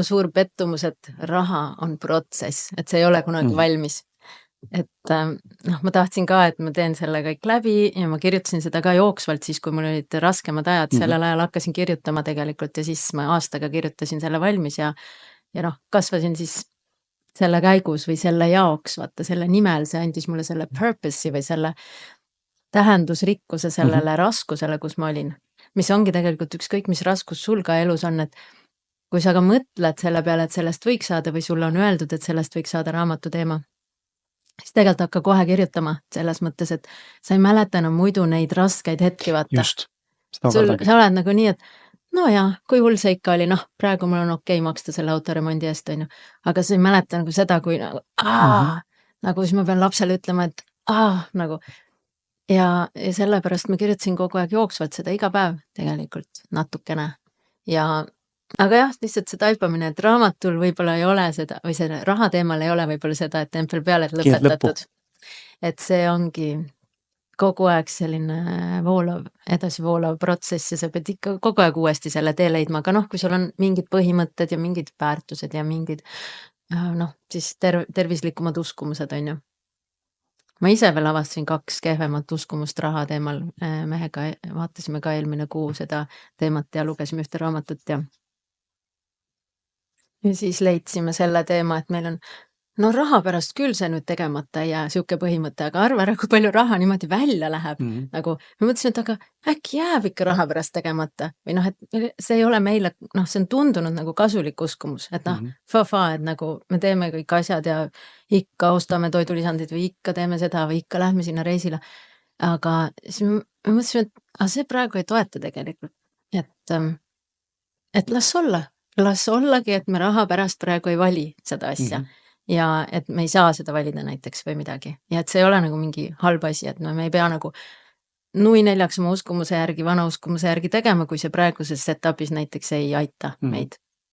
suur pettumus, et raha on protsess, et see ei ole kunagi valmis. Et ma tahtsin ka, et ma teen selle kõik läbi ja ma kirjutasin seda ka jooksvalt siis, kui mul olid raskemad ajad, sellel ajal hakkasin kirjutama tegelikult ja siis ma aastaga kirjutasin selle valmis ja kasvasin siis selle käigus või selle jaoks, vaata selle nimel, see andis mulle selle purpose'i või selle tähendusrikkuse sellele raskusele, kus ma olin. Mis ongi tegelikult ükskõik, mis raskus sul ka elus on, et kui sa ka mõtled selle peale, et sellest võiks saada või sulle on öeldud, et sellest võiks saada raamatu teema, siis tegelikult hakka kohe kirjutama selles mõttes, et sa ei mäleta enam muidu neid raskeid hetki, vaata. Just, seda sa kardagi. oled nagu nii, et no jaa, kui hull see ikka oli, praegu mul on okei maksta selle autoremondi eest, on ju. Aga sa ei mäleta nagu seda, kui nagu siis ma pean lapsele ütlema, et nagu. Ja sellepärast ma kirjutasin kogu aeg jooksvalt seda iga päev tegelikult natukene. Aga jah, lihtsalt see taipamine, et raamatul võib-olla ei ole seda, või selle raha teemal ei ole võib-olla seda, et tempel peale lõpetatud. Et see ongi kogu aeg selline edasi voolav protsess ja sa pead ikka kogu aeg uuesti selle tee leidma, aga kui sul on mingid põhimõtted ja mingid väärtused ja mingid siis tervislikumad uskumused, on ju. Ma ise veel avastasin 2 kehvemat uskumust raha teemal mehega, vaatasime ka eelmine kuu seda teemat ja lugesime ühte raamatut ja siis leidsime selle teema, et meil on raha pärast küll see nüüd tegemata ei jää, siuke põhimõte, aga arva ära, kui palju raha niimoodi välja läheb. Nagu me mõtlesin, et aga äkki jääb ikka raha pärast tegemata või et see ei ole meile, see on tundunud nagu kasulik uskumus, et et nagu me teeme kõik asjad ja ikka ostame toidulisandid või ikka teeme seda või ikka lähme sinna reisile. Aga siis me mõtlesime, et see praegu ei toeta tegelikult, et las ollagi, et me raha pärast praegu ei vali seda asja. Ja et me ei saa seda valida näiteks või midagi. Ja et see ei ole nagu mingi halb asi, et me ei pea nagu nui neljaks oma uskumuse järgi, vana uskumuse järgi tegema, kui see praeguses setupis näiteks ei aita meid.